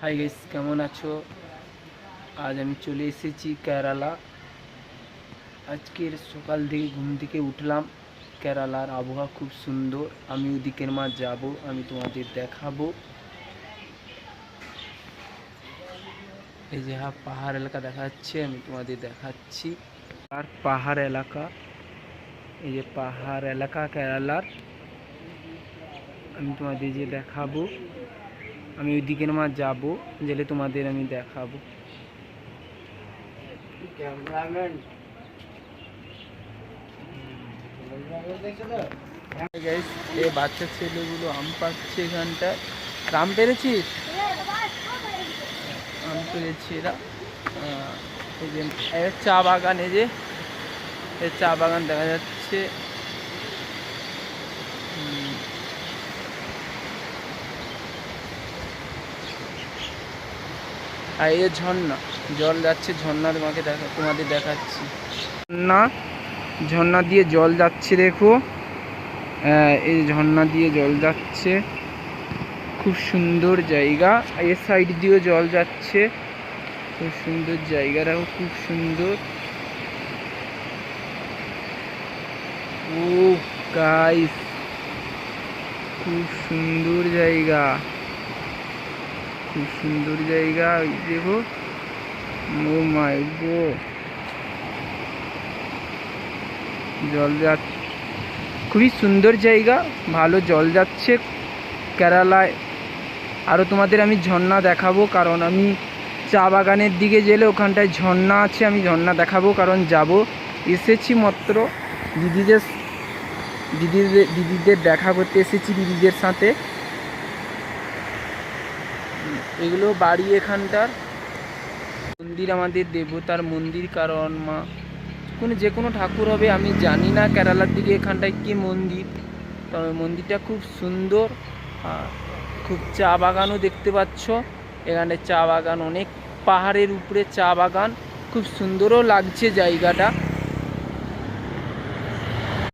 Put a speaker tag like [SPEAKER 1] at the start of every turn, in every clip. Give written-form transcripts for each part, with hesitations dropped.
[SPEAKER 1] Hi guys, কেমন আছো? আজ আমি চলে এসেছি কেরালা। আজকের সকাল থেকে ঘুম থেকে উঠলাম। কেরালার আবহাওয়া খুব সুন্দর। আমি ওদিকের মা যাব, আমি তোমাদের দেখাবো। এই যে পাহাড় এলাকা দেখা যাচ্ছে, আমি তোমাদের দেখাচ্ছি। আর পাহাড় এলাকা, এই যে পাহাড় এলাকা কেরালার, আমি তোমাদের যে দেখাবো। আমি ওই দিকের মা যাবো, গেলে তোমাদের আমি দেখাবো। এই বাচ্চা ছেলেগুলো আম পাচ্ছে এখানটায়। আম পেরেছিস? আম পেরেছি এরা। এই যে চা বাগান, এই যে চা বাগান দেখা যাচ্ছে। আর এই ঝর্ণা, জল যাচ্ছে, ঝর্ণা তোমাদের দেখাচ্ছি। ঝর্ণা দিয়ে জল যাচ্ছে, দেখো। এই ঝর্ণা দিয়ে জল যাচ্ছে, খুব সুন্দর জায়গা। এর সাইড দিয়েও জল যাচ্ছে, খুব সুন্দর জায়গাটাও খুব সুন্দর। ও গাইস, খুব সুন্দর জায়গা, খুব সুন্দর জায়গা। দেখো, ও মাই গড, জল যাচ্ছে, খুবই সুন্দর জায়গা, ভালো জল যাচ্ছে কেরালায়। আরও তোমাদের আমি ঝর্ণা দেখাবো, কারণ আমি চা বাগানের দিকে গেলে ওখানটায় ঝর্ণা আছে, আমি ঝর্ণা দেখাবো, কারণ যাব। এসেছি মাত্র দিদিদের দেখা করতে এসেছি, দিদিদের সাথে। এগুলো বাড়ি এখানটার। মন্দির আমাদের দেবতার মন্দির, কারণ মা যে কোনো ঠাকুর হবে, আমি জানি না কেরালার দিকে এখানটায় কি মন্দির। তবে মন্দিরটা খুব সুন্দর। আর খুব চা বাগানও দেখতে পাচ্ছ এখানে, চা বাগান অনেক, পাহাড়ের উপরে চা বাগান, খুব সুন্দরও লাগছে জায়গাটা।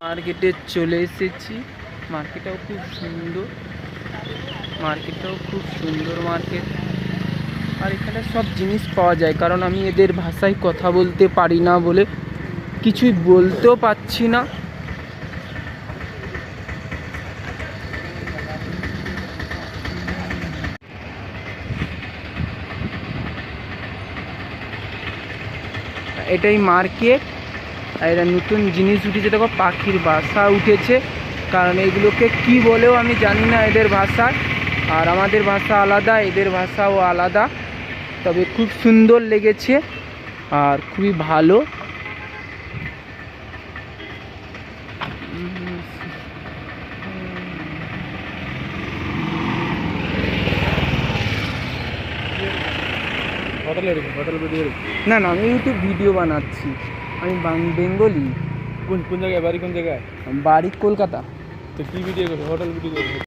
[SPEAKER 1] মার্কেটে চলে এসেছি, মার্কেটটাও খুব সুন্দর, মার্কেট। আর এখানে সব জিনিস পাওয়া যায়, কারণ আমি এদের ভাষায় কথা বলতে পারি না বলে কিছুই বলতেও পারছি না। এটাই মার্কেট। আর এটা নতুন জিনিস উঠেছে, দেখো, পাখির বাসা উঠেছে। কারণ এগুলোকে কি বলেও আমি জানি না এদের ভাষায়। আর আমাদের ভাষা আলাদা, এদের ভাষাও আলাদা। তবে খুব সুন্দর লেগেছে আর খুবই ভালো। না না, আমি ইউটিউব ভিডিও বানাচ্ছি। আমি বেঙ্গলি।
[SPEAKER 2] কোন জায়গায় বাড়ি? কোন জায়গায়
[SPEAKER 1] বাড়ি? কলকাতা।
[SPEAKER 2] তো কি ভিডিও করবো? হোটেল ভিডিও করবো?